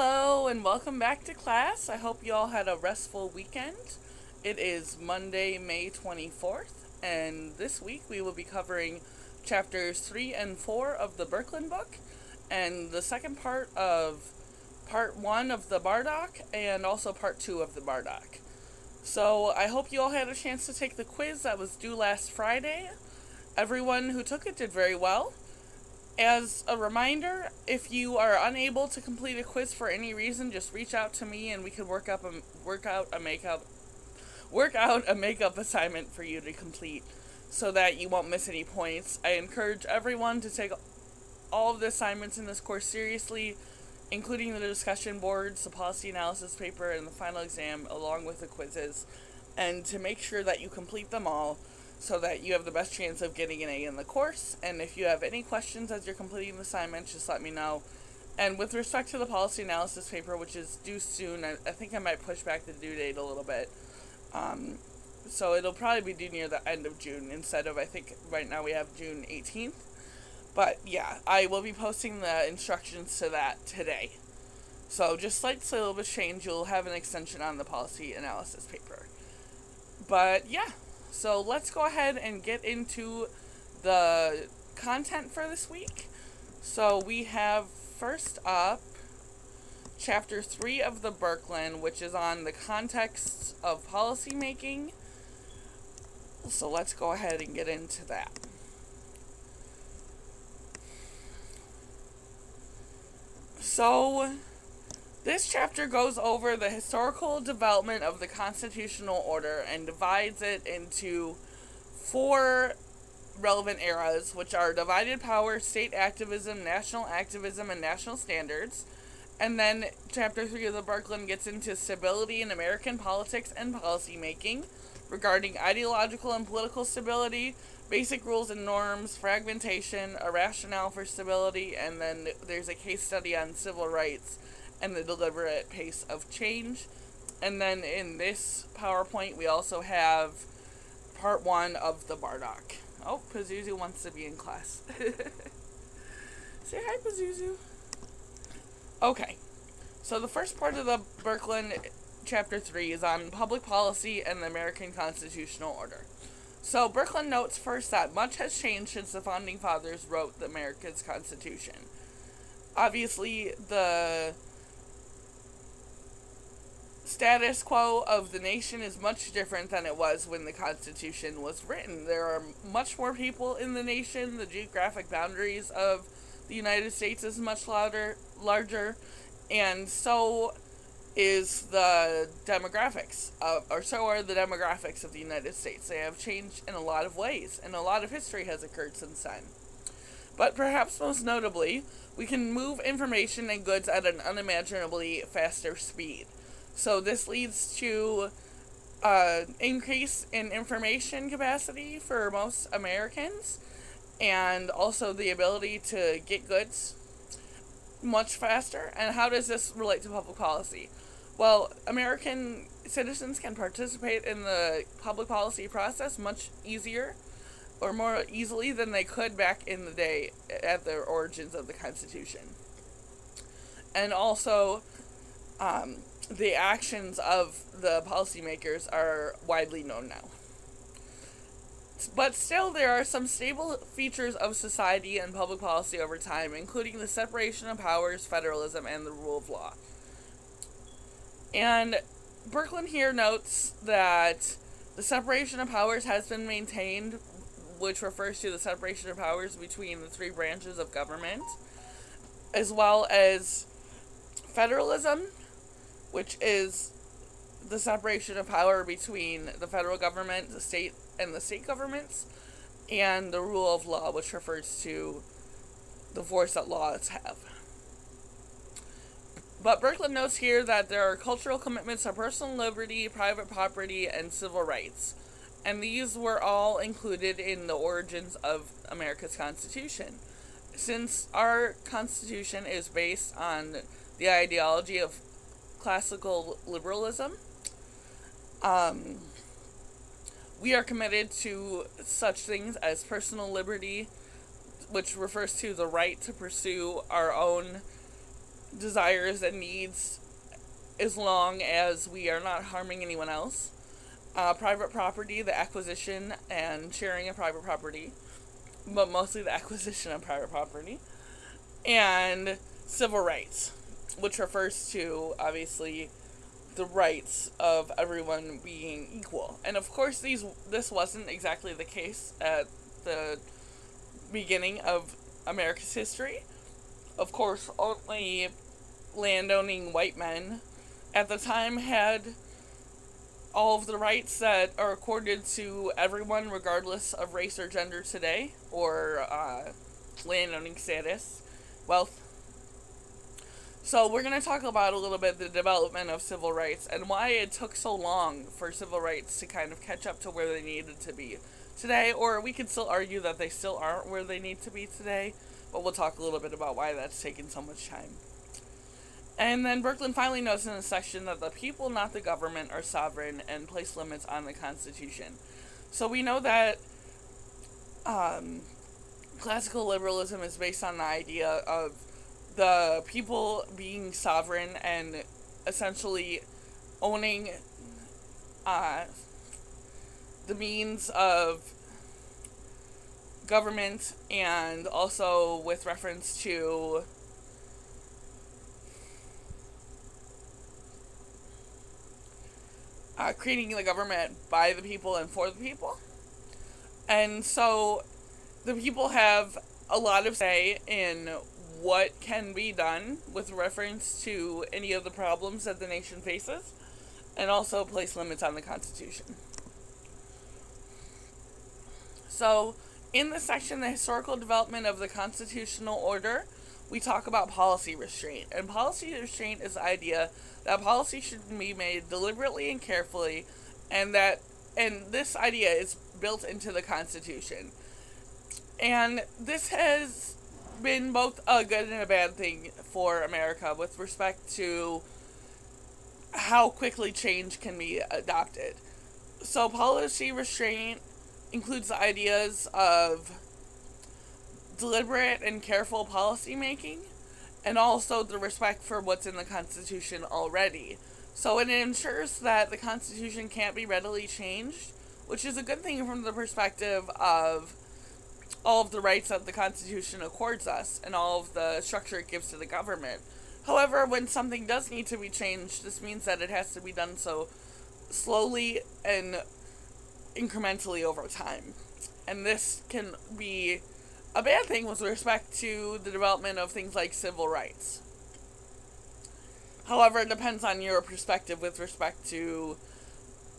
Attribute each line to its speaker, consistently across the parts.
Speaker 1: Hello and welcome back to class. I hope you all had a restful weekend. It is Monday, May 24th, and this week we will be covering chapters 3 and 4 of the Birkeland book, and the second part of part 1 of the Bardock, and also part 2 of the Bardock. So I hope you all had a chance to take the quiz that was due last Friday. Everyone who took it did very well. As a reminder, if you are unable to complete a quiz for any reason, just reach out to me and we can work out a makeup assignment for you to complete so that you won't miss any points. I encourage everyone to take all of the assignments in this course seriously, including the discussion boards, the policy analysis paper, and the final exam, along with the quizzes, and to make sure that you complete them all so that you have the best chance of getting an A in the course. And if you have any questions as you're completing the assignments, just let me know. And with respect to the policy analysis paper, which is due soon, I think I might push back the due date a little bit. So it'll probably be due near the end of June instead of, I think right now we have June 18th. But yeah, I will be posting the instructions to that today. So just slight syllabus change, you'll have an extension on the policy analysis paper. But yeah, so let's go ahead and get into the content for this week. So we have first up chapter 3 of the Birkeland, which is on the context of policy making. So let's go ahead and get into that. So this chapter goes over the historical development of the constitutional order and divides it into 4 relevant eras, which are divided power, state activism, and national standards. And then chapter 3 of the Birkeland gets into stability in American politics and policy making, regarding ideological and political stability, basic rules and norms, fragmentation, a rationale for stability, and then there's a case study on civil rights and the deliberate pace of change. And then in this PowerPoint, we also have part 1 of the Bardock. Oh, Pazuzu wants to be in class. Say hi, Pazuzu. Okay, so the first part of the Birkeland chapter 3 is on public policy and the American constitutional order. So Birkeland notes first that much has changed since the founding fathers wrote America's Constitution. Obviously, the status quo of the nation is much different than it was when the Constitution was written. There are much more people in the nation. The geographic boundaries of the United States is much larger, and so is the demographics, or so are the demographics of the United States. They have changed in a lot of ways, and a lot of history has occurred since then. But perhaps most notably, we can move information and goods at an unimaginably faster speed. So this leads to increase in information capacity for most Americans, and also the ability to get goods much faster. And how does this relate to public policy? Well, American citizens can participate in the public policy process much easier or more easily than they could back in the day at the origins of the Constitution. And also, the actions of the policymakers are widely known now. But still, there are some stable features of society and public policy over time, including the separation of powers, federalism, and the rule of law. And Birkeland here notes that the separation of powers has been maintained, which refers to the separation of powers between the 3 branches of government, as well as federalism, which is the separation of power between the federal government, the state governments, and the rule of law, which refers to the force that laws have. But Birkeland notes here that there are cultural commitments to personal liberty, private property, and civil rights. And these were all included in the origins of America's Constitution. Since our Constitution is based on the ideology of classical liberalism, we are committed to such things as personal liberty, which refers to the right to pursue our own desires and needs as long as we are not harming anyone else. Private property, the acquisition and sharing of private property, but mostly the acquisition of private property. And civil rights, which refers to, obviously, the rights of everyone being equal. And of course, this wasn't exactly the case at the beginning of America's history. Of course, only landowning white men at the time had all of the rights that are accorded to everyone, regardless of race or gender today, or landowning status, wealth. So we're going to talk about a little bit the development of civil rights and why it took so long for civil rights to kind of catch up to where they needed to be today, or we could still argue that they still aren't where they need to be today, but we'll talk a little bit about why that's taken so much time. And then Berkland finally notes in the section that the people, not the government, are sovereign and place limits on the Constitution. So we know that classical liberalism is based on the idea of the people being sovereign and essentially owning the means of government, and also with reference to creating the government by the people and for the people. And so the people have a lot of say in what can be done with reference to any of the problems that the nation faces, and also place limits on the Constitution. So, in the section, the historical development of the constitutional order, we talk about policy restraint. And policy restraint is the idea that policy should be made deliberately and carefully, and this idea is built into the Constitution. And this has been both a good and a bad thing for America with respect to how quickly change can be adopted. So policy restraint includes the ideas of deliberate and careful policy making, and also the respect for what's in the Constitution already. So it ensures that the Constitution can't be readily changed, which is a good thing from the perspective of all of the rights that the Constitution accords us and all of the structure it gives to the government. However, when something does need to be changed, this means that it has to be done so slowly and incrementally over time. And this can be a bad thing with respect to the development of things like civil rights. However, it depends on your perspective with respect to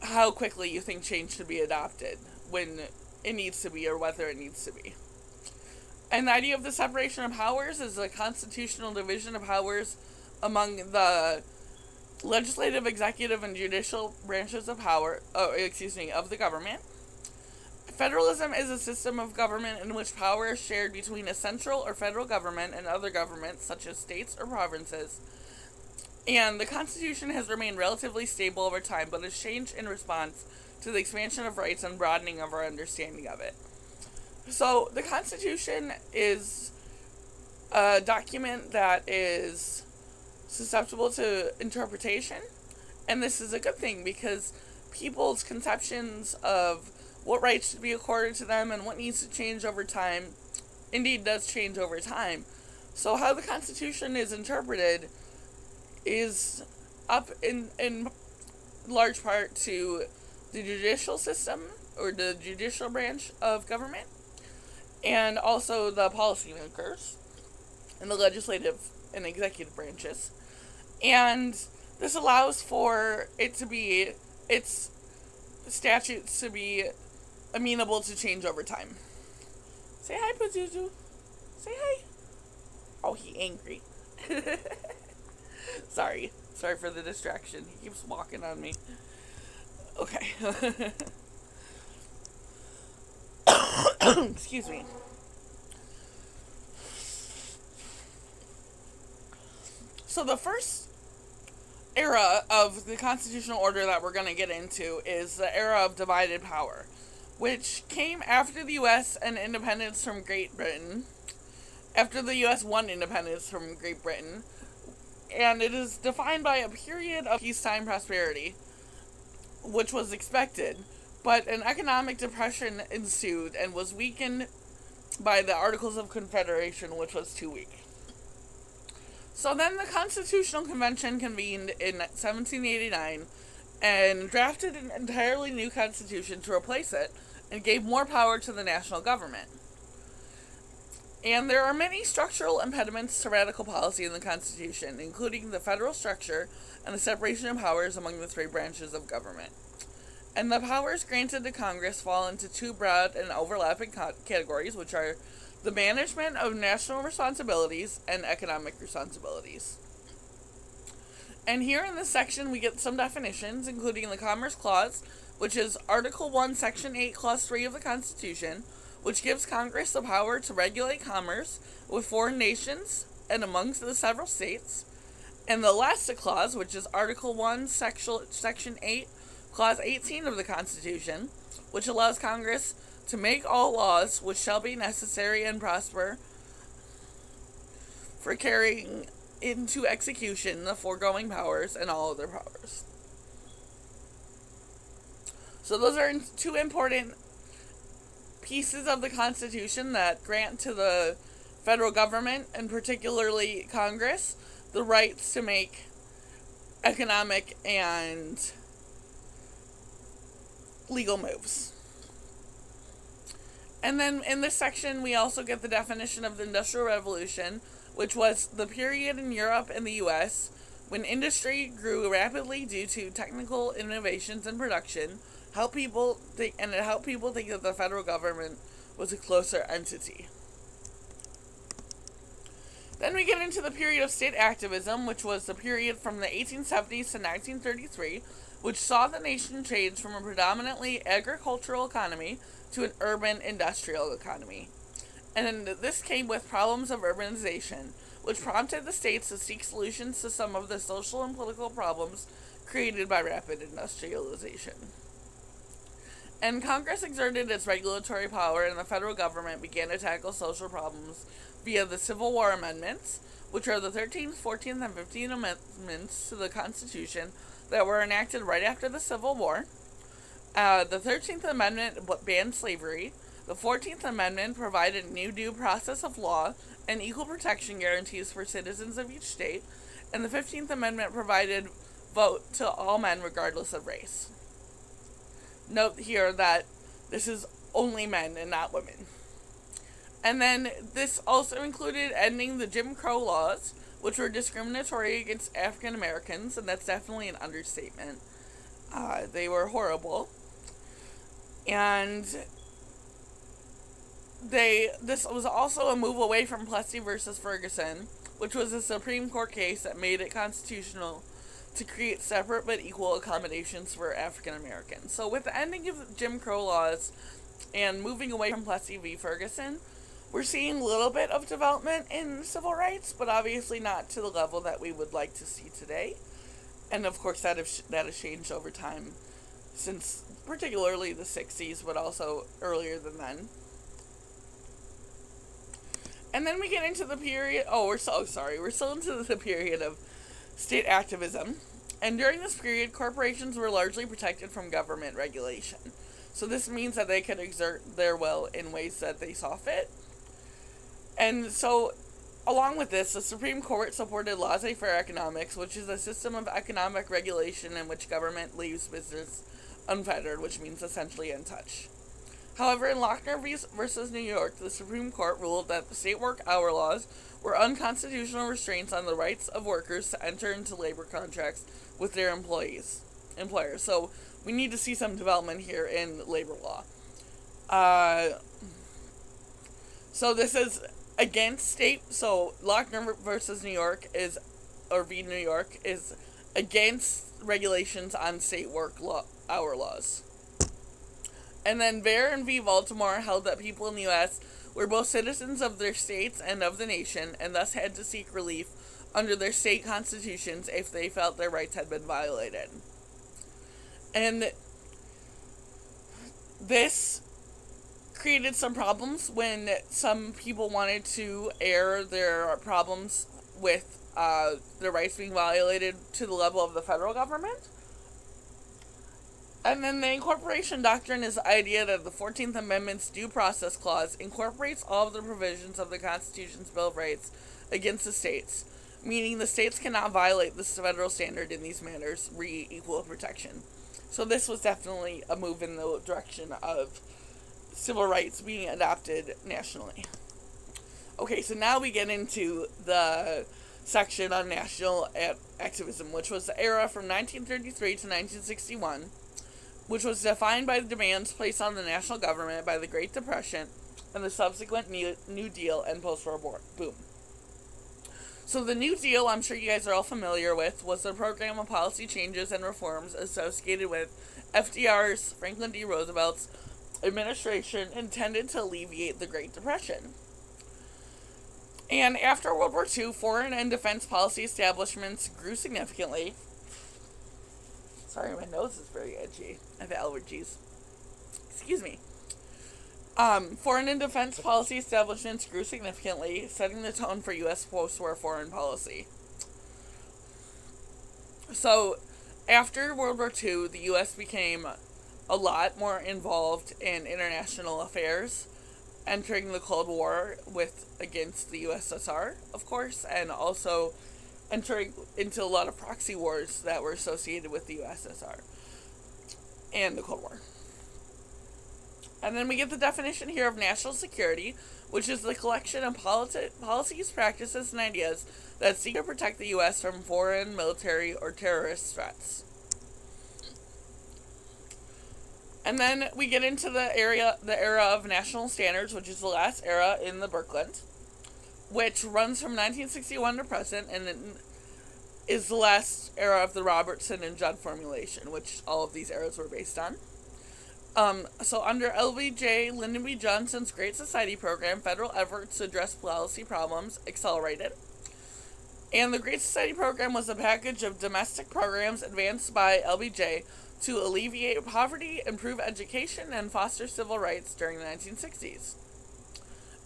Speaker 1: how quickly you think change should be adopted, when it needs to be or whether it needs to be. And the idea of the separation of powers is a constitutional division of powers among the legislative, executive, and judicial branches of of the government. Federalism is a system of government in which power is shared between a central or federal government and other governments, such as states or provinces. And the Constitution has remained relatively stable over time, but has changed in response to the expansion of rights and broadening of our understanding of it. So, the Constitution is a document that is susceptible to interpretation, and this is a good thing because people's conceptions of what rights should be accorded to them and what needs to change over time indeed does change over time. So how the Constitution is interpreted is up in large part to the judicial system, or the judicial branch of government, and also the policymakers and the legislative and executive branches. And this allows for its statutes to be amenable to change over time. Say hi, Pazuzu. Say hi. Oh, he angry. Sorry for the distraction. He keeps walking on me. Okay. Excuse me. So the first era of the constitutional order that we're going to get into is the era of divided power, which came after the U.S. and independence from Great Britain. After the U.S. won independence from Great Britain, and it is defined by a period of peacetime prosperity, which was expected, but an economic depression ensued and was weakened by the Articles of Confederation, which was too weak. So then the Constitutional Convention convened in 1789 and drafted an entirely new constitution to replace it and gave more power to the national government. And there are many structural impediments to radical policy in the Constitution, including the federal structure and the separation of powers among the three branches of government. And the powers granted to Congress fall into two broad and overlapping categories, which are the management of national responsibilities and economic responsibilities. And here in this section we get some definitions, including the Commerce Clause, which is Article 1, Section 8, Clause 3 of the Constitution, which gives Congress the power to regulate commerce with foreign nations and amongst the several states. And the Elastic Clause, which is Article 1, Section 8, Clause 18 of the Constitution, which allows Congress to make all laws which shall be necessary and prosper for carrying into execution the foregoing powers and all other powers. So those are two important pieces of the Constitution that grant to the federal government, and particularly Congress, the rights to make economic and legal moves. And then in this section we also get the definition of the Industrial Revolution, which was the period in Europe and the US when industry grew rapidly due to technical innovations in production, it helped people think that the federal government was a closer entity. Then we get into the period of state activism, which was the period from the 1870s to 1933, which saw the nation change from a predominantly agricultural economy to an urban industrial economy. And this came with problems of urbanization, which prompted the states to seek solutions to some of the social and political problems created by rapid industrialization. And Congress exerted its regulatory power, and the federal government began to tackle social problems via the Civil War Amendments, which are the 13th, 14th, and 15th Amendments to the Constitution that were enacted right after the Civil War. The 13th Amendment banned slavery. The 14th Amendment provided a new due process of law and equal protection guarantees for citizens of each state. And the 15th Amendment provided vote to all men regardless of race. Note here that this is only men and not women. And then this also included ending the Jim Crow laws, which were discriminatory against African Americans, and that's definitely an understatement. They were horrible. And this was also a move away from Plessy versus Ferguson, which was a Supreme Court case that made it constitutional to create separate but equal accommodations for African Americans. So with the ending of Jim Crow laws and moving away from Plessy v. Ferguson, we're seeing a little bit of development in civil rights, but obviously not to the level that we would like to see today. And of course that has changed over time, since particularly the 60s, but also earlier than then. And then we get into the period, we're still into the period of state activism. And during this period, corporations were largely protected from government regulation. So this means that they could exert their will in ways that they saw fit. And so, along with this, the Supreme Court supported laissez-faire economics, which is a system of economic regulation in which government leaves business unfettered, which means essentially untouched. However, in Lochner versus New York, the Supreme Court ruled that the state work hour laws were unconstitutional restraints on the rights of workers to enter into labor contracts with their employers. So we need to see some development here in labor law. So this is against state. So Lochner versus New York is against regulations on state work hour laws. And then Barron v. Baltimore held that people in the U.S. were both citizens of their states and of the nation, and thus had to seek relief under their state constitutions if they felt their rights had been violated. And this created some problems when some people wanted to air their problems with their rights being violated to the level of the federal government. And then the incorporation doctrine is the idea that the 14th Amendment's Due Process Clause incorporates all of the provisions of the Constitution's Bill of Rights against the states, meaning the states cannot violate this federal standard in these matters, re equal protection. So this was definitely a move in the direction of civil rights being adopted nationally. Okay, so now we get into the section on national activism, which was the era from 1933 to 1961, which was defined by the demands placed on the national government by the Great Depression and the subsequent New Deal and post-war boom. So the New Deal, I'm sure you guys are all familiar with, was a program of policy changes and reforms associated with FDR's, Franklin D. Roosevelt's, administration intended to alleviate the Great Depression. And after World War II, foreign and defense policy establishments grew significantly. Sorry, my nose is very itchy. I have allergies. Excuse me. Foreign and defense policy establishments grew significantly, setting the tone for U.S. post-war foreign policy. So, after World War II, the U.S. became a lot more involved in international affairs, entering the Cold War against the USSR, of course, and also entering into a lot of proxy wars that were associated with the USSR and the Cold War. And then we get the definition here of national security, which is the collection of policies, practices, and ideas that seek to protect the U.S. from foreign, military, or terrorist threats. And then we get into the era of national standards, which is the last era in the Birkeland, which runs from 1961 to present, and is the last era of the Robertson and Judd formulation, which all of these eras were based on. So under LBJ, Lyndon B. Johnson's Great Society program, federal efforts to address policy problems accelerated. And the Great Society program was a package of domestic programs advanced by LBJ to alleviate poverty, improve education, and foster civil rights during the 1960s.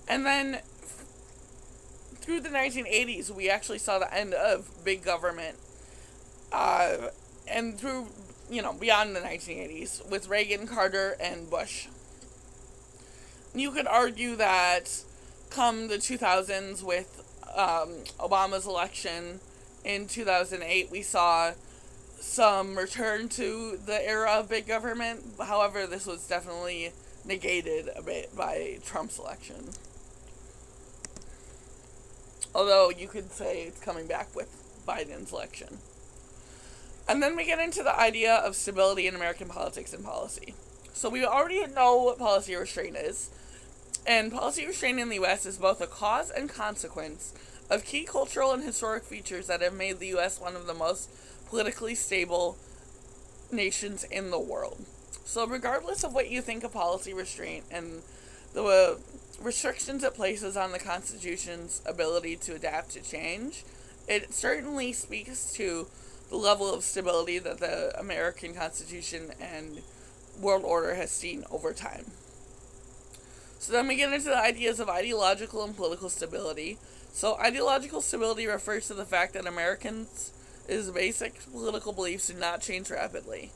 Speaker 1: And then through the 1980s, we actually saw the end of big government, and through, beyond the 1980s, with Reagan, Carter, and Bush. You could argue that come the 2000s with Obama's election in 2008, we saw some return to the era of big government. However, this was definitely negated a bit by Trump's election. Although you could say it's coming back with Biden's election. And then we get into the idea of stability in American politics and policy. So we already know what policy restraint is. And policy restraint in the U.S. is both a cause and consequence of key cultural and historic features that have made the U.S. one of the most politically stable nations in the world. So regardless of what you think of policy restraint and the restrictions it places on the Constitution's ability to adapt to change, it certainly speaks to the level of stability that the American Constitution and world order has seen over time. So then we get into the ideas of ideological and political stability. So ideological stability refers to the fact that Americans' basic political beliefs do not change rapidly.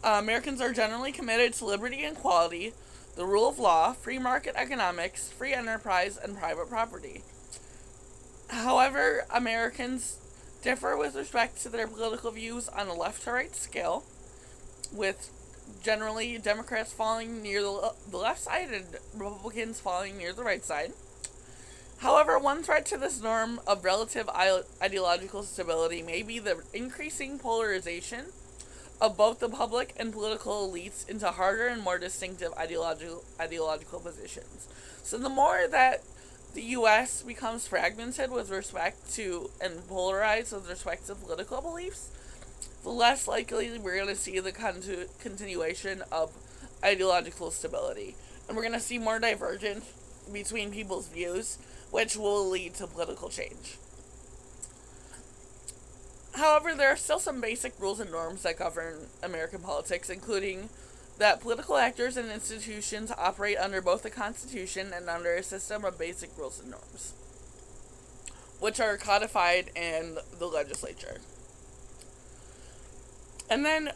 Speaker 1: Americans are generally committed to liberty and equality, the rule of law, free market economics, free enterprise, and private property. However, Americans differ with respect to their political views on a left-to-right scale, with generally Democrats falling near the left side and Republicans falling near the right side. However, one threat to this norm of relative ideological stability may be the increasing polarization of both the public and political elites into harder and more distinctive ideological positions. So the more that the U.S. becomes fragmented with respect to and polarized with respect to political beliefs, the less likely we're going to see the continuation of ideological stability. And we're going to see more divergence between people's views, which will lead to political change. However, there are still some basic rules and norms that govern American politics, including that political actors and institutions operate under both the Constitution and under a system of basic rules and norms. which are codified in the legislature. And then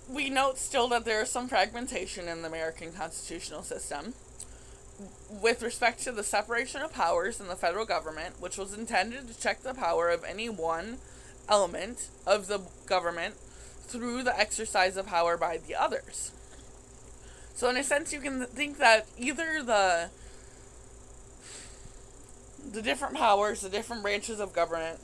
Speaker 1: we note still that there is some fragmentation in the American constitutional system with respect to the separation of powers in the federal government, which was intended to check the power of any one element of the government through the exercise of power by the others. So in a sense, you can think that either the different powers, the different branches of government,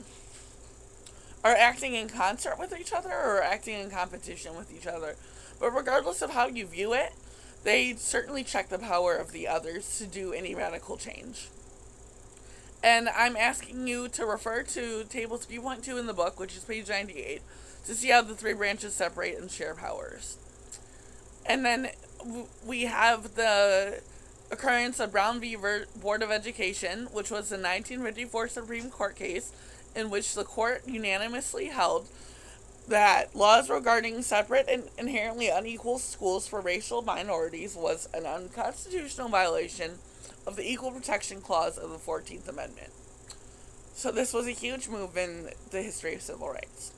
Speaker 1: are acting in concert with each other or acting in competition with each other. But regardless of how you view it, they certainly check the power of the others to do any radical change. And I'm asking you to refer to Table 3.2 in the book, which is page 98, to see how the three branches separate and share powers. And then we have the occurrence of Brown v. Board of Education, which was a 1954 Supreme Court case in which the court unanimously held that laws regarding separate and inherently unequal schools for racial minorities was an unconstitutional violation of the Equal Protection Clause of the 14th Amendment. So this was a huge move in the history of civil rights.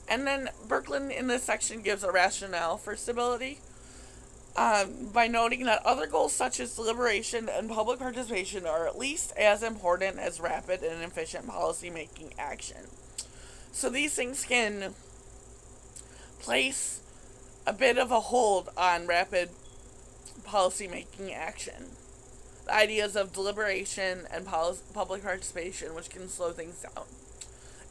Speaker 1: And then Birkeland in this section gives a rationale for stability by noting that other goals such as deliberation and public participation are at least as important as rapid and efficient policy-making action. So these things can place a bit of a hold on rapid policy-making action. The ideas of deliberation and public participation, which can slow things down.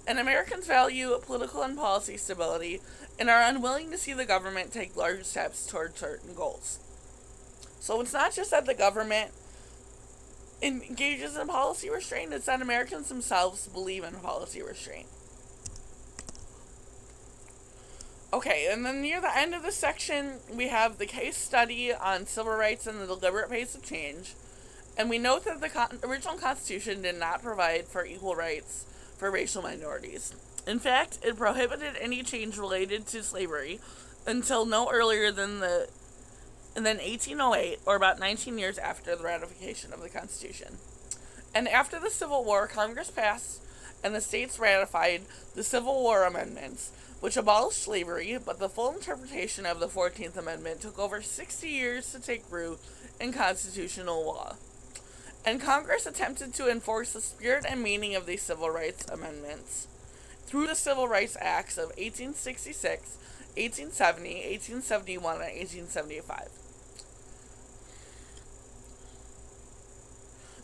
Speaker 1: And Americans value political and policy stability and are unwilling to see the government take large steps toward certain goals. So it's not just that the government engages in policy restraint, it's that Americans themselves believe in policy restraint. Okay, and then near the end of the section, we have the case study on civil rights and the deliberate pace of change. And we note that the original Constitution did not provide for equal rights for racial minorities. In fact, it prohibited any change related to slavery until no earlier than 1808, or about 19 years after the ratification of the Constitution. And after the Civil War, Congress passed and the states ratified the Civil War Amendments, which abolished slavery, but the full interpretation of the 14th Amendment took over 60 years to take root in constitutional law. And Congress attempted to enforce the spirit and meaning of these civil rights amendments through the Civil Rights Acts of 1866, 1870, 1871, and 1875.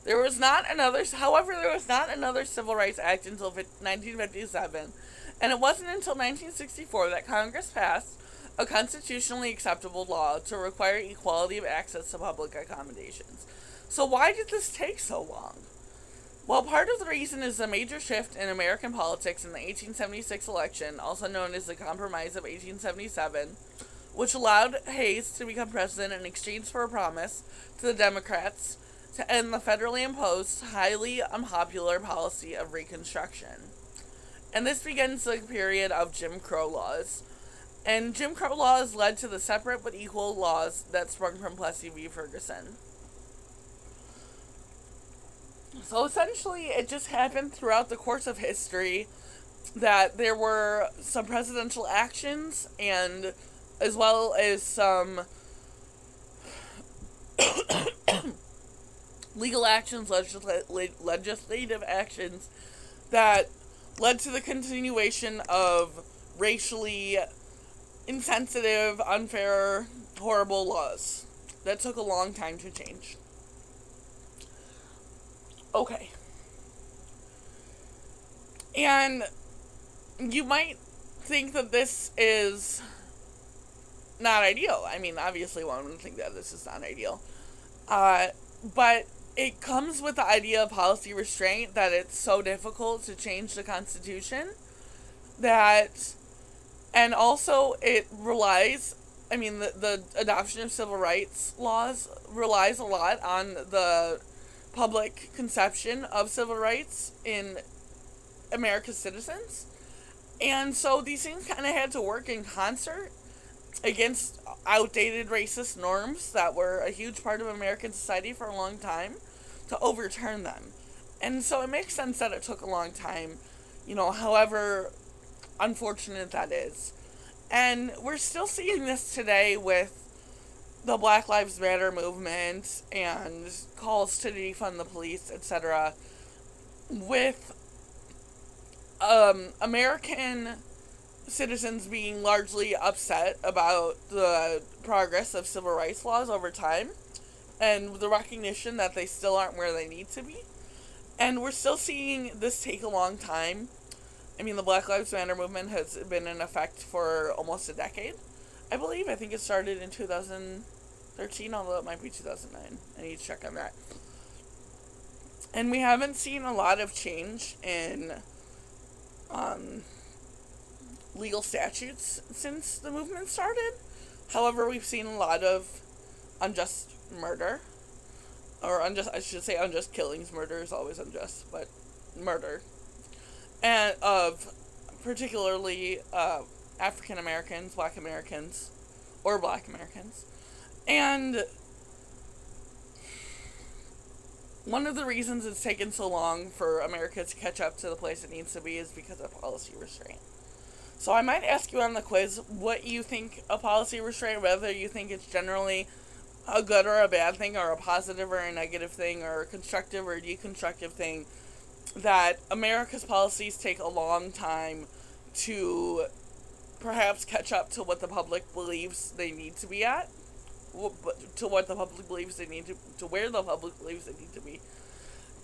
Speaker 1: There was not another Civil Rights Act until 1957, and it wasn't until 1964 that Congress passed a constitutionally acceptable law to require equality of access to public accommodations. So why did this take so long? Well, part of the reason is the major shift in American politics in the 1876 election, also known as the Compromise of 1877, which allowed Hayes to become president in exchange for a promise to the Democrats to end the federally imposed, highly unpopular policy of Reconstruction. And this begins the period of Jim Crow laws. And Jim Crow laws led to the separate but equal laws that sprung from Plessy v. Ferguson. So essentially, it just happened throughout the course of history that there were some presidential actions and as well as some legal actions, legislative actions that led to the continuation of racially insensitive, unfair, horrible laws that took a long time to change. Okay. And you might think that this is not ideal. I mean, obviously one would think that this is not ideal. But it comes with the idea of policy restraint, that it's so difficult to change the Constitution, and also it relies, the adoption of civil rights laws relies a lot on the public conception of civil rights in America's citizens. And so these things kind of had to work in concert against outdated racist norms that were a huge part of American society for a long time to overturn them. And so it makes sense that it took a long time, however unfortunate that is. And we're still seeing this today with the Black Lives Matter movement and calls to defund the police, etc., with American citizens being largely upset about the progress of civil rights laws over time and the recognition that they still aren't where they need to be. And we're still seeing this take a long time. I mean, the Black Lives Matter movement has been in effect for almost a decade, I believe. I think it started in 2013, although it might be 2009. I need to check on that. And we haven't seen a lot of change in legal statutes since the movement started. However, we've seen a lot of unjust murder, or unjust killings. Murder is always unjust, but murder, and of particularly African Americans, Black Americans, and one of the reasons it's taken so long for America to catch up to the place it needs to be is because of policy restraint. So I might ask you on the quiz what you think of policy restraint, whether you think it's generally a good or a bad thing, or a positive or a negative thing, or a constructive or a deconstructive thing, that America's policies take a long time to perhaps catch up to what the public believes they need to be at, to what the public believes they need to where the public believes they need to be,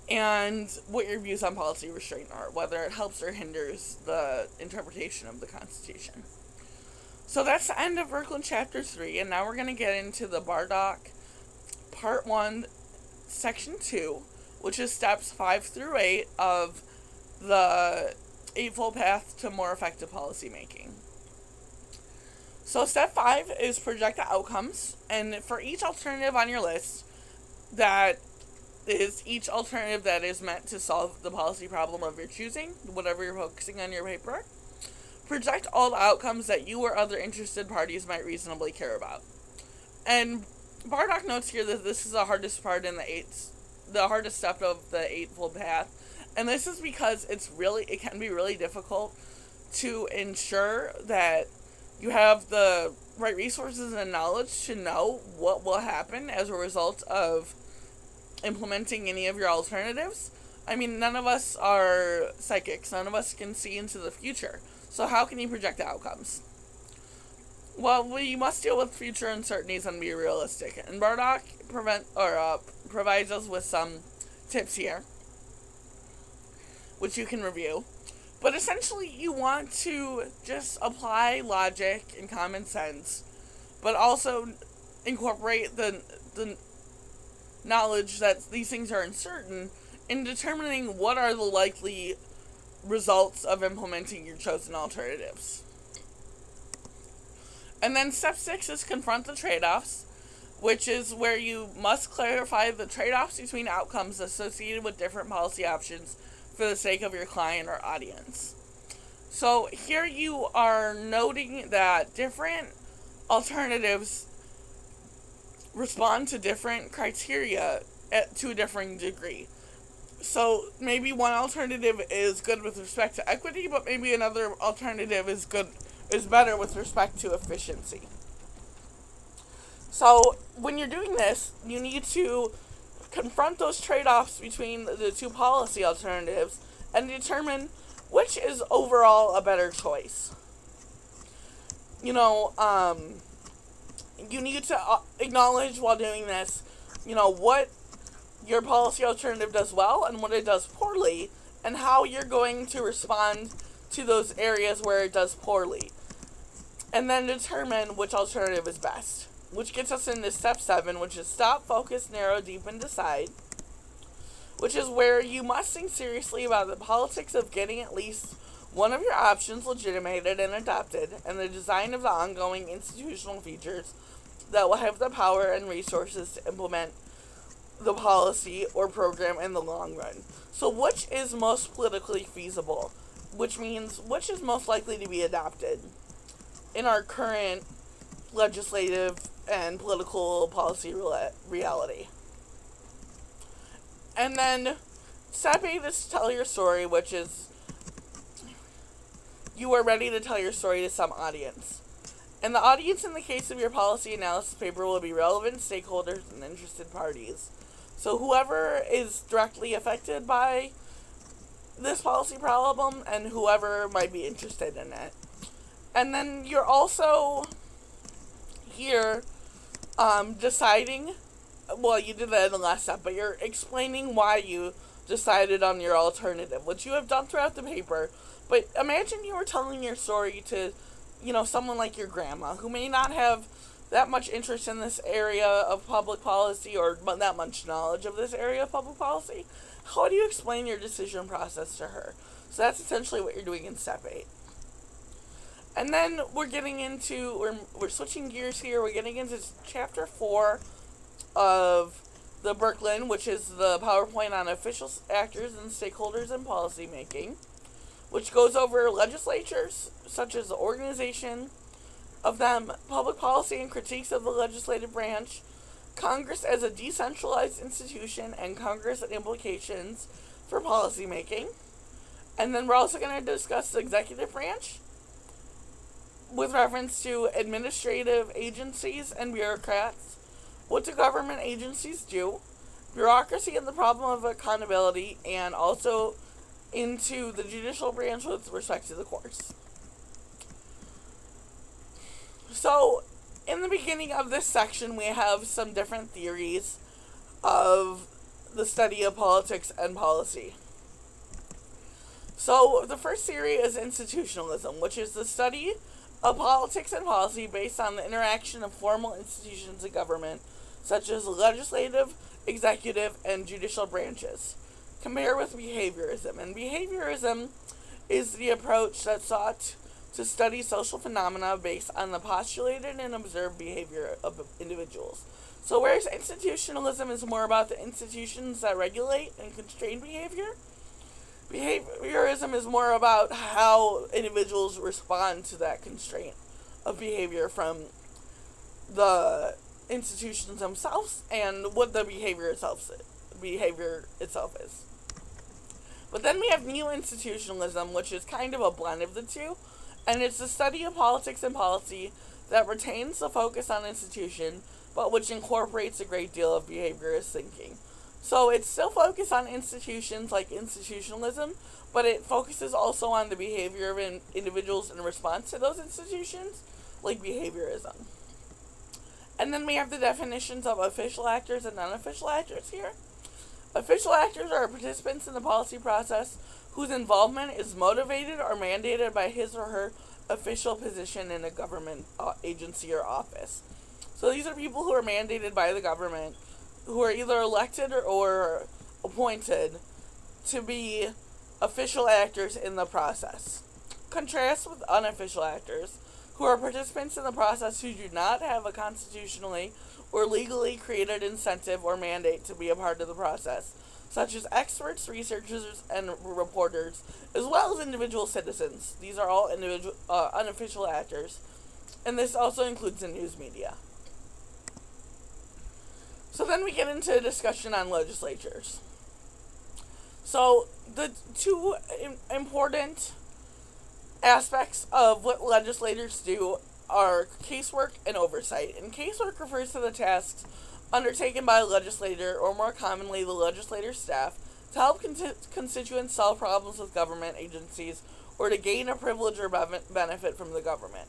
Speaker 1: and what your views on policy restraint are, whether it helps or hinders the interpretation of the Constitution. So that's the end of Verklen Chapter 3, and now we're going to get into the Bardock Part 1, Section 2, which is steps 5 through 8 of the Eightfold Path to More Effective Policymaking. So step 5 is project the outcomes, and for each alternative on your list, that is each alternative that is meant to solve the policy problem of your choosing, whatever you're focusing on your paper, project all the outcomes that you or other interested parties might reasonably care about. And Bardock notes here that this is the hardest part in the hardest step of the Eightfold Path, and this is because it can be really difficult to ensure that you have the right resources and knowledge to know what will happen as a result of implementing any of your alternatives. I mean, none of us are psychics. None of us can see into the future. So how can you project the outcomes? Well, we must deal with future uncertainties and be realistic. And Bardock provides us with some tips here, which you can review. But essentially, you want to just apply logic and common sense, but also incorporate the knowledge that these things are uncertain in determining what are the likely results of implementing your chosen alternatives. And then step 6 is confront the trade-offs, which is where you must clarify the trade-offs between outcomes associated with different policy options for the sake of your client or audience. So here you are noting that different alternatives respond to different criteria to a differing degree. So maybe one alternative is good with respect to equity, but maybe another alternative is better with respect to efficiency. So when you're doing this, you need to confront those trade-offs between the two policy alternatives and determine which is overall a better choice. You need to acknowledge while doing this, what your policy alternative does well and what it does poorly, and how you're going to respond to those areas where it does poorly. And then determine which alternative is best. Which gets us into step 7, which is stop, focus, narrow, deepen, decide. Which is where you must think seriously about the politics of getting at least one of your options legitimated and adopted, and the design of the ongoing institutional features that will have the power and resources to implement the policy or program in the long run. So which is most politically feasible? Which means which is most likely to be adopted in our current legislative and political policy reality. And then Step 8 is tell your story, which is you are ready to tell your story to some audience. And the audience in the case of your policy analysis paper will be relevant stakeholders and interested parties. So whoever is directly affected by this policy problem and whoever might be interested in it. And then you're also here deciding, well, you did that in the last step, but you're explaining why you decided on your alternative, which you have done throughout the paper. But imagine you were telling your story to, someone like your grandma, who may not have that much interest in this area of public policy or that much knowledge of this area of public policy. How do you explain your decision process to her? So that's essentially what you're doing in step 8. And then we're switching gears here. We're getting into chapter 4 of the Birkeland, which is the PowerPoint on official actors and stakeholders in policy making, which goes over legislatures, such as the organization of them, public policy and critiques of the legislative branch, Congress as a decentralized institution, and Congress and implications for policy making. And then we're also going to discuss the executive branch with reference to administrative agencies and bureaucrats, what do government agencies do, bureaucracy and the problem of accountability, and also into the judicial branch with respect to the courts. So, in the beginning of this section, we have some different theories of the study of politics and policy. So, the first theory is institutionalism, which is the study of politics and policy based on the interaction of formal institutions of government, such as legislative, executive, and judicial branches. Compare with behaviorism. And behaviorism is the approach that sought to study social phenomena based on the postulated and observed behavior of individuals. So whereas institutionalism is more about the institutions that regulate and constrain behavior, behaviorism is more about how individuals respond to that constraint of behavior from the institutions themselves and what the behavior itself is. But then we have neo-institutionalism, which is kind of a blend of the two, and it's the study of politics and policy that retains the focus on institution, but which incorporates a great deal of behaviorist thinking. So it's still focused on institutions like institutionalism, but it focuses also on the behavior of individuals in response to those institutions, like behaviorism. And then we have the definitions of official actors and unofficial actors here. Official actors are participants in the policy process whose involvement is motivated or mandated by his or her official position in a government agency or office. So these are people who are mandated by the government, who are either elected or appointed to be official actors in the process. Contrast with unofficial actors, who are participants in the process who do not have a constitutionally or legally created incentive or mandate to be a part of the process, such as experts, researchers, and reporters, as well as individual citizens. These are all unofficial actors, and this also includes the news media. So then we get into a discussion on legislatures. So the two important aspects of what legislators do are casework and oversight. And casework refers to the tasks undertaken by a legislator, or more commonly the legislator's staff, to help constituents solve problems with government agencies or to gain a privilege or benefit from the government.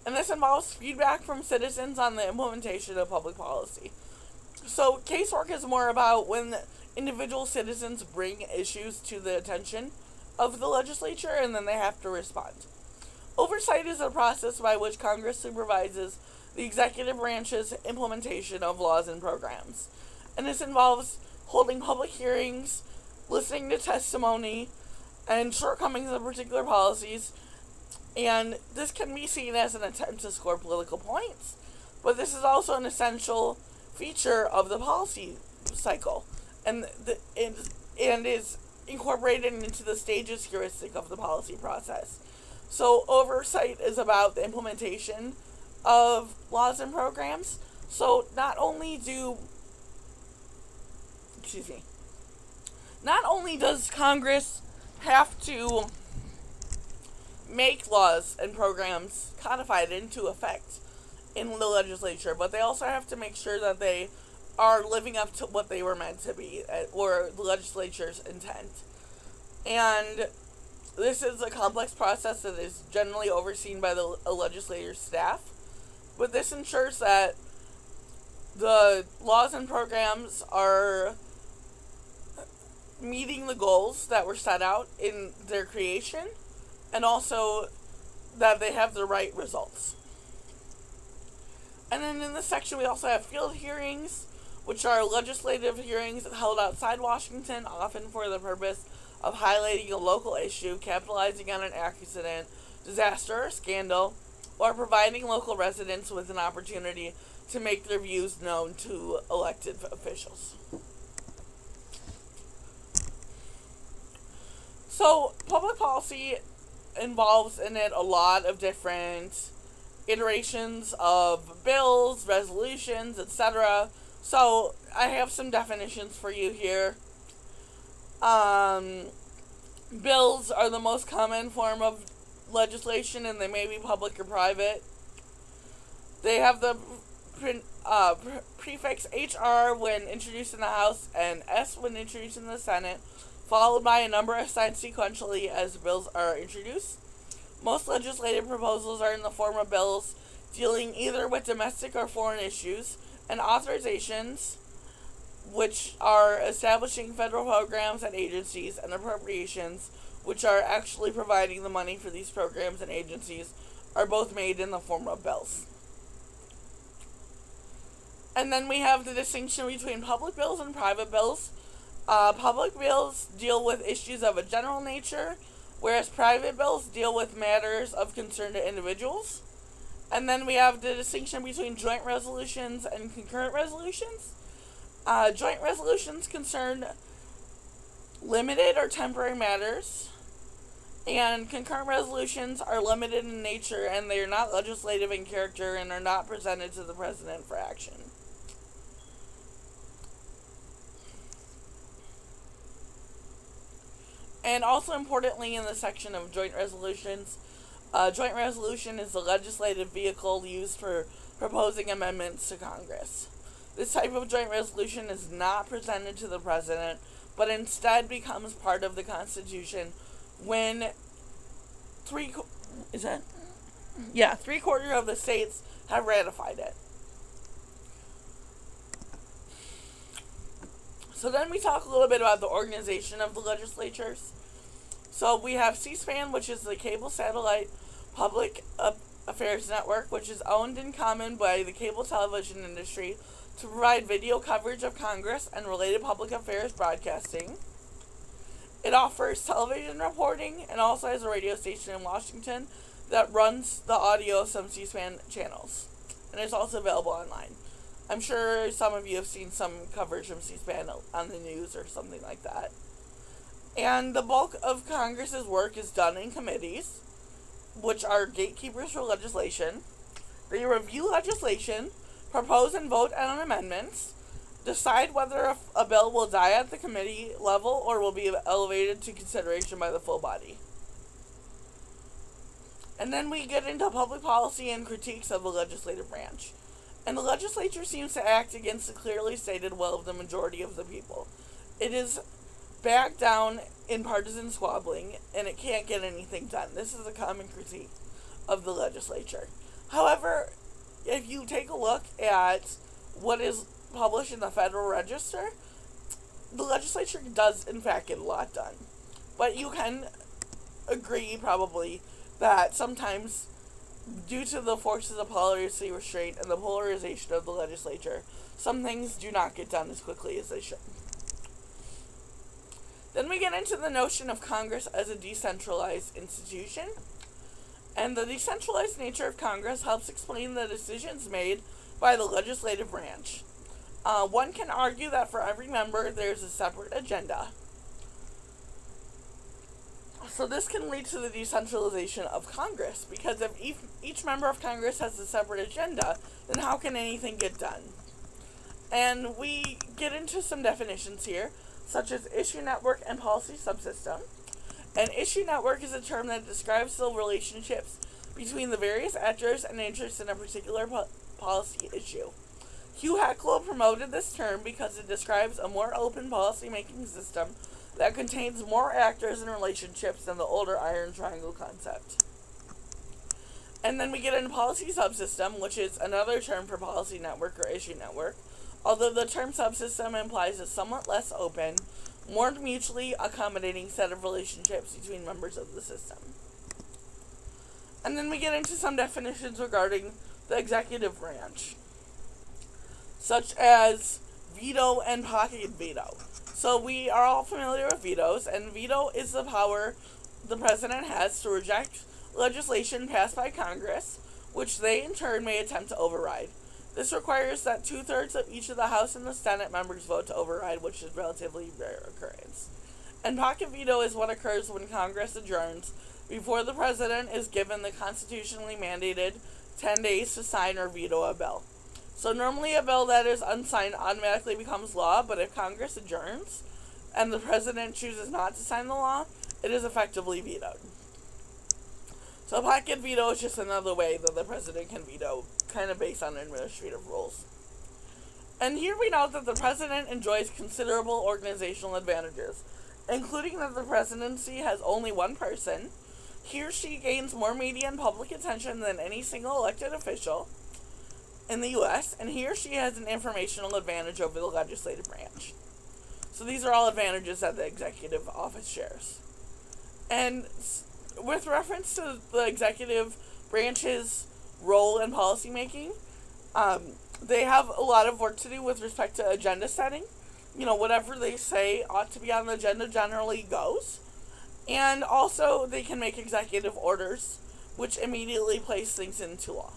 Speaker 1: And this involves feedback from citizens on the implementation of public policy. So casework is more about when individual citizens bring issues to the attention of the legislature and then they have to respond. Oversight is a process by which Congress supervises the executive branch's implementation of laws and programs. And this involves holding public hearings, listening to testimony, and shortcomings of particular policies. And this can be seen as an attempt to score political points. But this is also an essential feature of the policy cycle. And is incorporated into the stages heuristic of the policy process. So oversight is about the implementation of laws and programs. So not only do Not only does Congress have to make laws and programs codified into effect in the legislature, but they also have to make sure that they are living up to what they were meant to be, or the legislature's intent. And this is a complex process that is generally overseen by the legislator's staff, but this ensures that the laws and programs are meeting the goals that were set out in their creation, and also that they have the right results. And then in this section we also have field hearings, which are legislative hearings held outside Washington, often for the purpose of highlighting a local issue, capitalizing on an accident, disaster, or scandal, or providing local residents with an opportunity to make their views known to elected officials. So, public policy involves in it a lot of different iterations of bills, resolutions, etc. So, I have some definitions for you here. Bills are the most common form of legislation, and they may be public or private. They have the prefix HR when introduced in the House and S when introduced in the Senate, followed by a number assigned sequentially as bills are introduced. Most legislative proposals are in the form of bills dealing either with domestic or foreign issues, and authorizations, which are establishing federal programs and agencies, and appropriations, which are actually providing the money for these programs and agencies, are both made in the form of bills. And then we have the distinction between public bills and private bills. Public bills deal with issues of a general nature, whereas private bills deal with matters of concern to individuals. And then we have the distinction between joint resolutions and concurrent resolutions. Joint resolutions concern limited or temporary matters, and concurrent resolutions are limited in nature, and they are not legislative in character and are not presented to the president for action. And also importantly, in the section of joint resolutions, joint resolution is the legislative vehicle used for proposing amendments to Congress. This type of joint resolution is not presented to the president, but instead becomes part of the Constitution when three-quarters of the states have ratified it. So then we talk a little bit about the organization of the legislatures. So we have C-SPAN, which is the cable satellite public affairs network, which is owned in common by the cable television industry to provide video coverage of Congress and related public affairs broadcasting. It offers television reporting and also has a radio station in Washington that runs the audio of some C-SPAN channels. And it's also available online. I'm sure some of you have seen some coverage from C-SPAN on the news or something like that. And the bulk of Congress's work is done in committees, which are gatekeepers for legislation. They review legislation, propose and vote on amendments, decide whether a bill will die at the committee level or will be elevated to consideration by the full body. And then we get into public policy and critiques of the legislative branch. And the legislature seems to act against the clearly stated will of the majority of the people. It is backed down in partisan squabbling, and it can't get anything done. This is a common critique of the legislature. However, if you take a look at what is published in the Federal Register, the legislature does, in fact, get a lot done. But you can agree, probably, that sometimes, due to the forces of policy restraint and the polarization of the legislature, some things do not get done as quickly as they should. Then we get into the notion of Congress as a decentralized institution. And the decentralized nature of Congress helps explain the decisions made by the legislative branch. One can argue that for every member, there's a separate agenda. So this can lead to the decentralization of Congress, because if each member of Congress has a separate agenda, then how can anything get done? And we get into some definitions here. such as issue network and policy subsystem. An issue network is a term that describes the relationships between the various actors and interests in a particular policy issue. Hugh Heckle promoted this term because it describes a more open policy-making system that contains more actors and relationships than the older iron triangle concept. And then we get into policy subsystem, which is another term for policy network or issue network, although the term subsystem implies a somewhat less open, more mutually accommodating set of relationships between members of the system. And then we get into some definitions regarding the executive branch, such as veto and pocket veto. So we are all familiar with vetoes, and veto is the power the president has to reject legislation passed by Congress, which they in turn may attempt to override. This requires that 2/3 of each of the House and the Senate members vote to override, which is relatively rare occurrence. And pocket veto is what occurs when Congress adjourns before the president is given the constitutionally mandated 10 days to sign or veto a bill. So normally a bill that is unsigned automatically becomes law, but if Congress adjourns and the president chooses not to sign the law, it is effectively vetoed. So pocket veto is just another way that the president can veto, kind of based on administrative rules. And here we note that the president enjoys considerable organizational advantages, including that the presidency has only one person. He or she gains more media and public attention than any single elected official in the U.S., and he or she has an informational advantage over the legislative branch. So these are all advantages that the executive office shares. And with reference to the executive branch's role in policymaking, they have a lot of work to do with respect to agenda setting. You know, whatever they say ought to be on the agenda generally goes. And also, they can make executive orders, which immediately place things into law.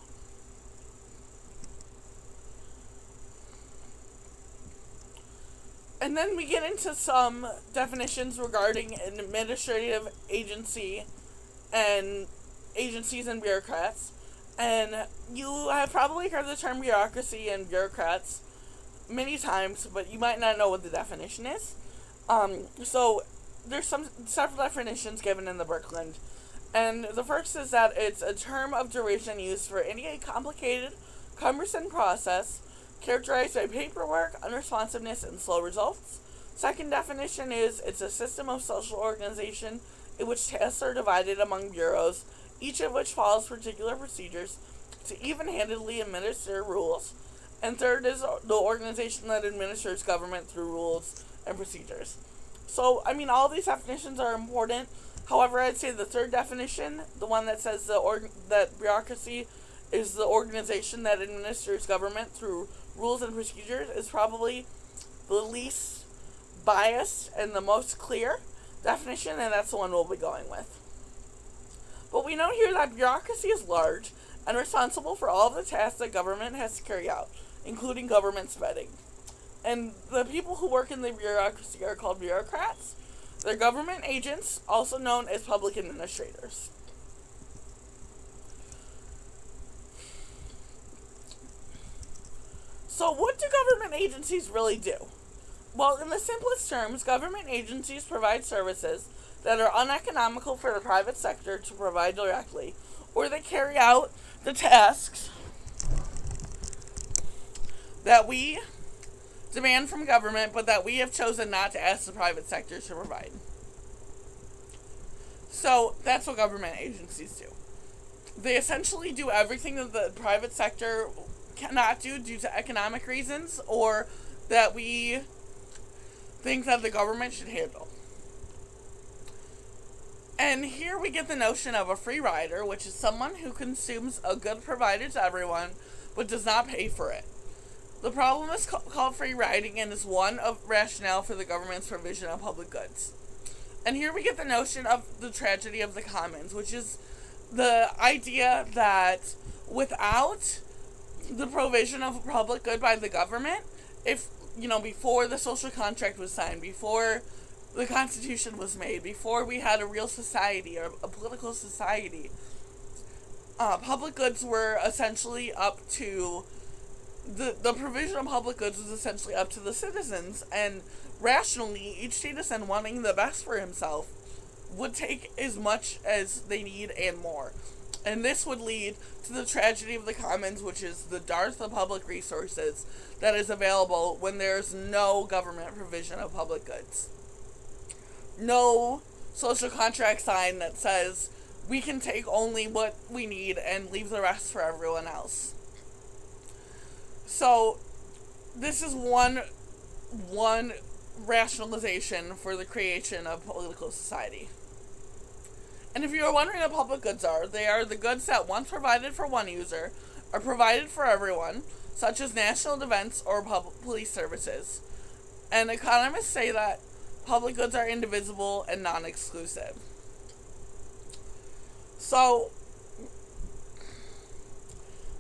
Speaker 1: And then we get into some definitions regarding an administrative agency and agencies and bureaucrats. And you have probably heard the term bureaucracy and bureaucrats many times, but you might not know what the definition is. So there's several definitions given in the Birkeland. And the first is that it's a term of derision used for any complicated, cumbersome process characterized by paperwork, unresponsiveness, and slow results. Second definition is it's a system of social organization in which tasks are divided among bureaus, each of which follows particular procedures to even-handedly administer rules. And third is the organization that administers government through rules and procedures. So, I mean, all these definitions are important. However, I'd say the third definition, the one that says that bureaucracy is the organization that administers government through rules and procedures, is probably the least biased and the most clear definition, and that's the one we'll be going with. But we know here that bureaucracy is large and responsible for all of the tasks that government has to carry out, including government spending. And the people who work in the bureaucracy are called bureaucrats. They're government agents, also known as public administrators. So what do government agencies really do? Well, in the simplest terms, government agencies provide services that are uneconomical for the private sector to provide directly, or they carry out the tasks that we demand from government, but that we have chosen not to ask the private sector to provide. So that's what government agencies do. They essentially do everything that the private sector cannot do due to economic reasons, or that we think that the government should handle. And here we get the notion of a free rider, which is someone who consumes a good provided to everyone, but does not pay for it. The problem is called free riding and is one of rationale for the government's provision of public goods. And here we get the notion of the tragedy of the commons, which is the idea that without the provision of a public good by the government, if, before the social contract was signed, before the Constitution was made, before we had a real society or a political society, public goods were essentially up to the provision of public goods is essentially up to the citizens, and rationally, each citizen wanting the best for himself would take as much as they need and more. And this would lead to the tragedy of the commons, which is the dearth of public resources that is available when there's no government provision of public goods. No social contract sign that says we can take only what we need and leave the rest for everyone else. So, this is one rationalization for the creation of political society. And if you are wondering what public goods are, they are the goods that, once provided for one user, are provided for everyone, such as national defense or police services. And economists say that public goods are indivisible and non-exclusive. So,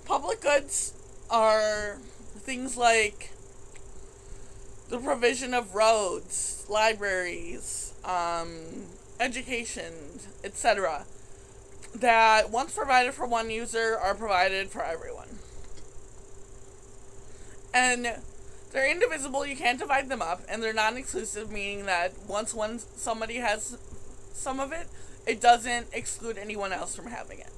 Speaker 1: public goods are things like the provision of roads, libraries, education, etc., that once provided for one user are provided for everyone. And they're indivisible, you can't divide them up, and they're non-exclusive, meaning that once somebody has some of it, it doesn't exclude anyone else from having it.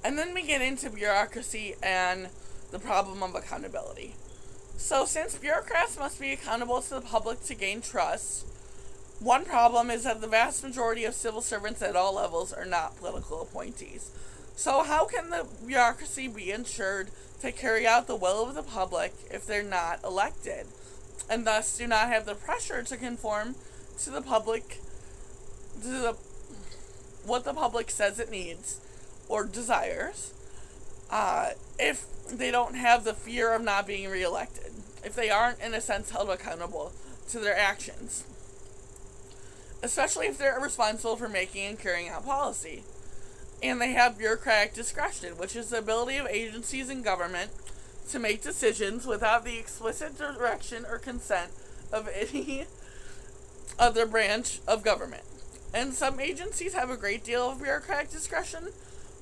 Speaker 1: And then we get into bureaucracy and the problem of accountability. So, since bureaucrats must be accountable to the public to gain trust, one problem is that the vast majority of civil servants at all levels are not political appointees. So, how can the bureaucracy be ensured to carry out the will of the public if they're not elected, and thus do not have the pressure to conform to the public, what the public says it needs or desires, if they don't have the fear of not being reelected, if they aren't, in a sense, held accountable to their actions, especially if they're responsible for making and carrying out policy. And they have bureaucratic discretion, which is the ability of agencies in government to make decisions without the explicit direction or consent of any other branch of government. And some agencies have a great deal of bureaucratic discretion,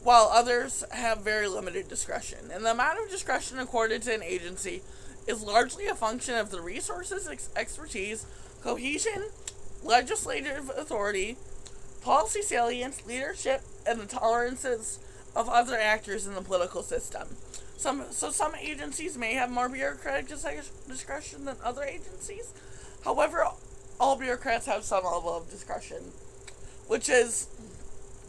Speaker 1: while others have very limited discretion. And the amount of discretion accorded to an agency is largely a function of the resources, expertise, cohesion, legislative authority, policy salience, leadership, and the tolerances of other actors in the political system. Some agencies may have more bureaucratic discretion than other agencies. However, all bureaucrats have some level of discretion, which is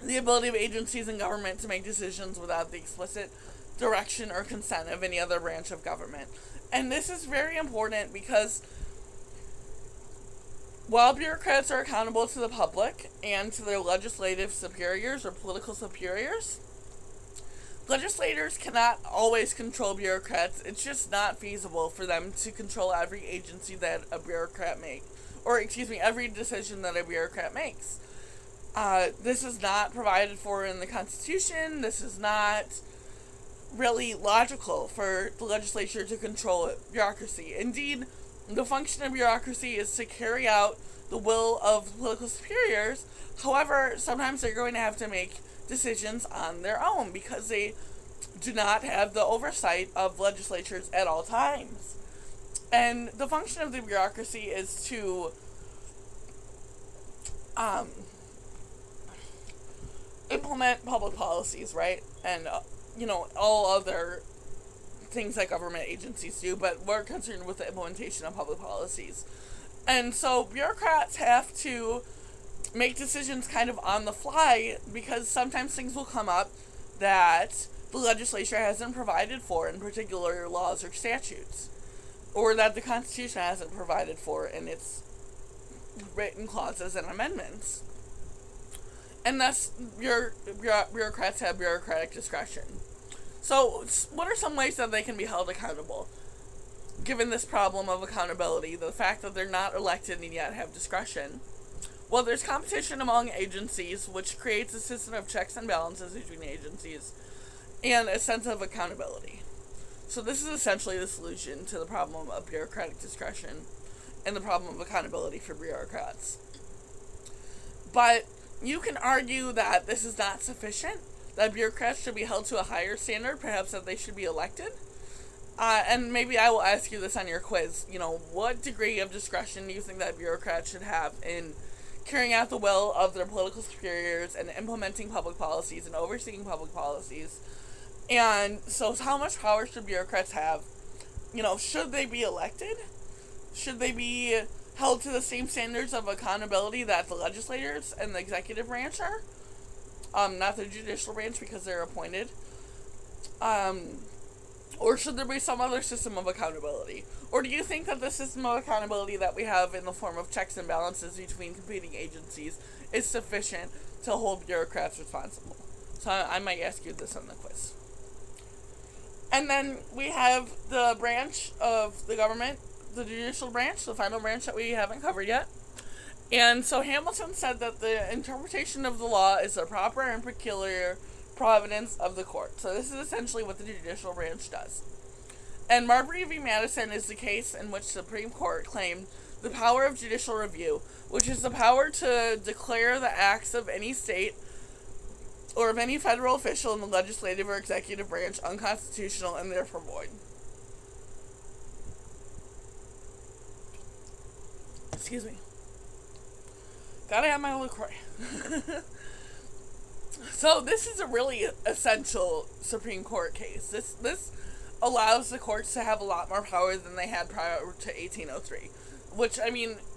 Speaker 1: the ability of agencies in government to make decisions without the explicit direction or consent of any other branch of government. And this is very important because while bureaucrats are accountable to the public and to their legislative superiors or political superiors, legislators cannot always control bureaucrats. It's just not feasible for them to control every agency that a bureaucrat makes, every decision that a bureaucrat makes. This is not provided for in the Constitution. This is not really logical for the legislature to control bureaucracy. Indeed, the function of bureaucracy is to carry out the will of political superiors. However, sometimes they're going to have to make decisions on their own because they do not have the oversight of legislatures at all times. And the function of the bureaucracy is to implement public policies, right? And, all other things that government agencies do, but we're concerned with the implementation of public policies. And so bureaucrats have to make decisions kind of on the fly because sometimes things will come up that the legislature hasn't provided for in particular laws or statutes, or that the Constitution hasn't provided for in its written clauses and amendments. And thus, bureaucrats have bureaucratic discretion. So, what are some ways that they can be held accountable? Given this problem of accountability, the fact that they're not elected and yet have discretion. Well, there's competition among agencies, which creates a system of checks and balances between agencies, and a sense of accountability. So this is essentially the solution to the problem of bureaucratic discretion and the problem of accountability for bureaucrats. But You can argue that this is not sufficient, that bureaucrats should be held to a higher standard, perhaps that they should be elected. And maybe I will ask you this on your quiz. What degree of discretion do you think that bureaucrats should have in carrying out the will of their political superiors and implementing public policies and overseeing public policies? And so how much power should bureaucrats have? Should they be elected? Should they be held to the same standards of accountability that the legislators and the executive branch are? Not the judicial branch because they're appointed. Or should there be some other system of accountability? Or do you think that the system of accountability that we have in the form of checks and balances between competing agencies is sufficient to hold bureaucrats responsible? So I might ask you this on the quiz. And then we have the branch of the government, the judicial branch, the final branch that we haven't covered yet. And so Hamilton said that the interpretation of the law is the proper and peculiar providence of the court. So this is essentially what the judicial branch does. And Marbury v. Madison is the case in which the Supreme Court claimed the power of judicial review, which is the power to declare the acts of any state or of any federal official in the legislative or executive branch unconstitutional and therefore void. Excuse me. Gotta have my LaCroix. So this is a really essential Supreme Court case. This allows the courts to have a lot more power than they had prior to 1803. Which,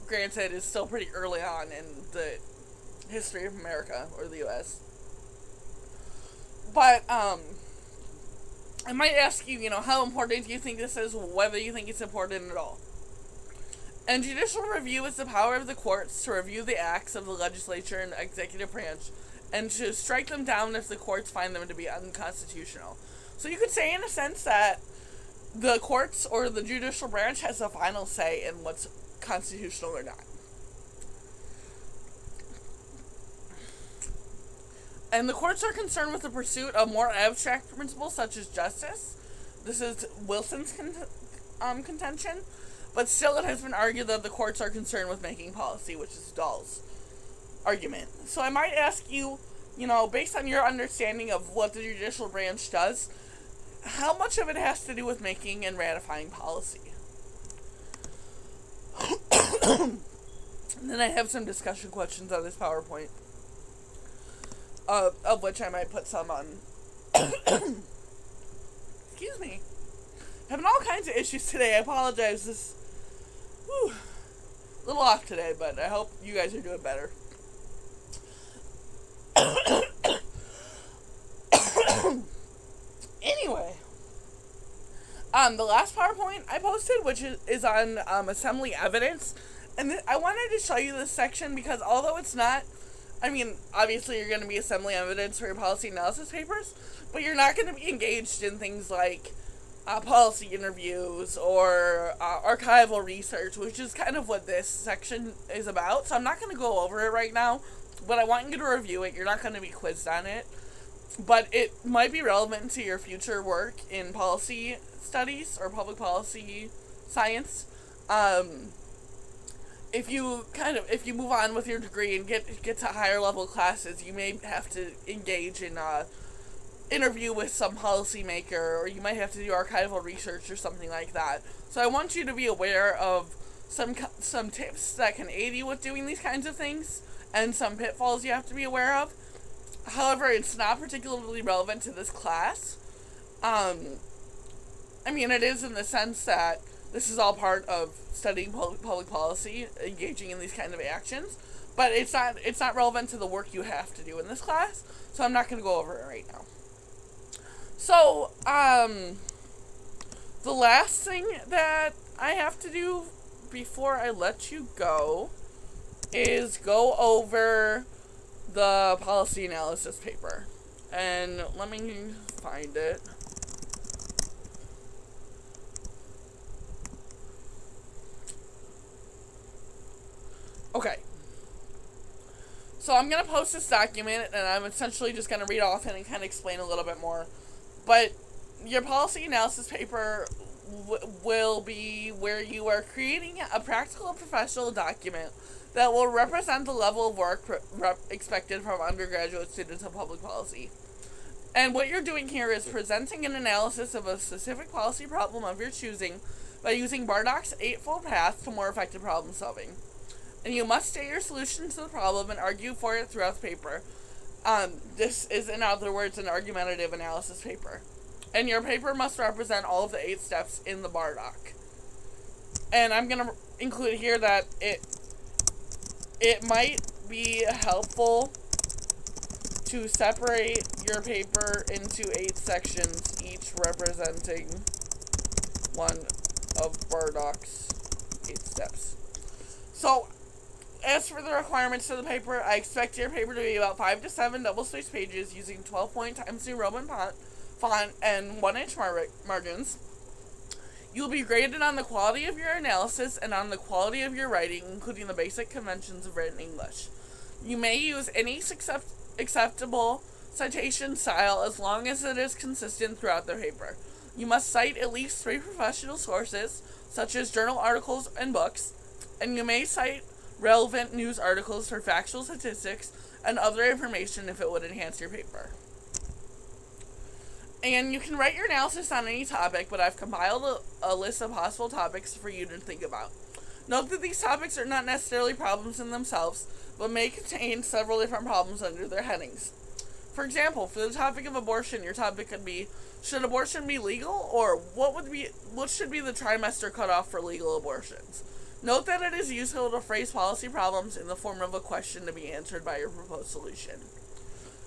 Speaker 1: granted, is still pretty early on in the history of America, or the U.S. But, I might ask you, how important do you think this is, whether you think it's important at all. And judicial review is the power of the courts to review the acts of the legislature and executive branch and to strike them down if the courts find them to be unconstitutional. So you could say, in a sense, that the courts or the judicial branch has a final say in what's constitutional or not. And the courts are concerned with the pursuit of more abstract principles such as justice. This is Wilson's contention. But still it has been argued that the courts are concerned with making policy, which is Dahl's argument. So I might ask you, based on your understanding of what the judicial branch does, how much of it has to do with making and ratifying policy? And then I have some discussion questions on this PowerPoint, of which I might put some on. Excuse me. Having all kinds of issues today. I apologize. A little off today, but I hope you guys are doing better. Anyway, the last PowerPoint I posted, which is on assembly evidence, and I wanted to show you this section because although it's not, obviously you're going to be assembly evidence for your policy analysis papers, but you're not going to be engaged in things like policy interviews or archival research, which is kind of what this section is about. So I'm not going to go over it right now, but I want you to review it. You're not going to be quizzed on it, but it might be relevant to your future work in policy studies or public policy science. If you move on with your degree and get to higher level classes, you may have to engage in interview with some policymaker, or you might have to do archival research or something like that. So I want you to be aware of some tips that can aid you with doing these kinds of things, and some pitfalls you have to be aware of. However, it's not particularly relevant to this class. It is in the sense that this is all part of studying public policy, engaging in these kind of actions, but it's not relevant to the work you have to do in this class, so I'm not going to go over it right now. So, the last thing that I have to do before I let you go is go over the policy analysis paper. And let me find it. Okay. So I'm going to post this document, and I'm essentially just going to read off it and kind of explain a little bit more. But your policy analysis paper will be where you are creating a practical and professional document that will represent the level of work expected from undergraduate students of public policy. And what you're doing here is presenting an analysis of a specific policy problem of your choosing by using Bardach's Eightfold Path to more effective problem solving. And you must state your solution to the problem and argue for it throughout the paper. This is, in other words, an argumentative analysis paper. And your paper must represent all of the 8 steps in the Bardach. And I'm going to include here that it might be helpful to separate your paper into 8 sections, each representing one of Bardach's 8 steps. So, as for the requirements of the paper, I expect your paper to be about 5 to 7 double-spaced pages using 12-point Times New Roman font and 1-inch margins. You will be graded on the quality of your analysis and on the quality of your writing, including the basic conventions of written English. You may use any acceptable citation style as long as it is consistent throughout the paper. You must cite at least 3 professional sources, such as journal articles and books, and you may cite relevant news articles for factual statistics and other information if it would enhance your paper. And you can write your analysis on any topic, but I've compiled a list of possible topics for you to think about. Note that these topics are not necessarily problems in themselves, but may contain several different problems under their headings. For example, for the topic of abortion, your topic could be, should abortion be legal, or what should be the trimester cutoff for legal abortions? Note that it is useful to phrase policy problems in the form of a question to be answered by your proposed solution.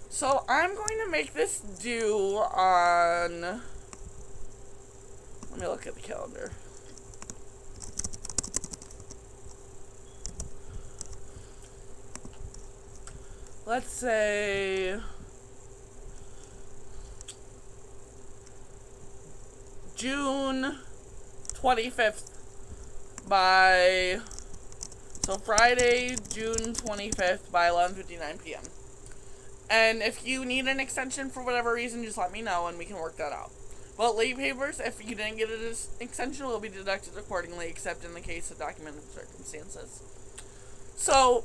Speaker 1: So I'm going to make this due on, let me look at the calendar. Let's say June 25th so Friday, June 25th by 11:59 p.m. And if you need an extension for whatever reason, just let me know and we can work that out. But late papers, if you didn't get an extension, will be deducted accordingly, except in the case of documented circumstances. So,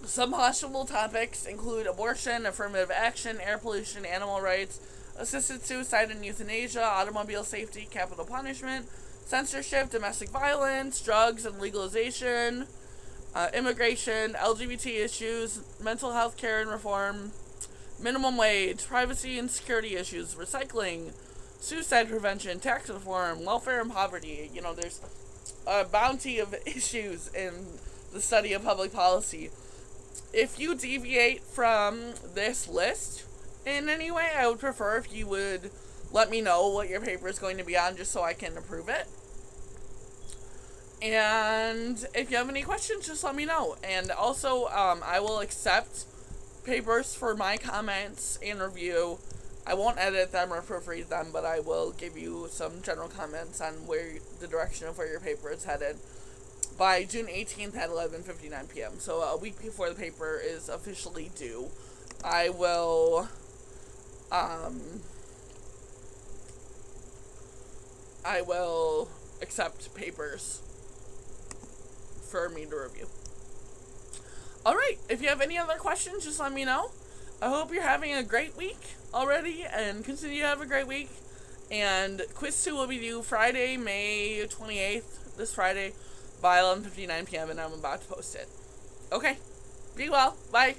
Speaker 1: some possible topics include abortion, affirmative action, air pollution, animal rights, assisted suicide and euthanasia, automobile safety, capital punishment, censorship, domestic violence, drugs and legalization, immigration, LGBT issues, mental health care and reform, minimum wage, privacy and security issues, recycling, suicide prevention, tax reform, welfare and poverty. You know, there's a bounty of issues in the study of public policy. If you deviate from this list in any way, I would prefer if you would let me know what your paper is going to be on, just so I can approve it. And if you have any questions, just let me know. And also, I will accept papers for my comments and review. I won't edit them or proofread them, but I will give you some general comments on where the direction of where your paper is headed by June 18th at 11:59 p.m. So a week before the paper is officially due, I will accept papers for me to review. Alright, if you have any other questions, just let me know. I hope you're having a great week already, and continue to have a great week. And Quiz 2 will be due Friday, May 28th, this Friday, by 11:59 p.m., and I'm about to post it. Okay, be well, bye.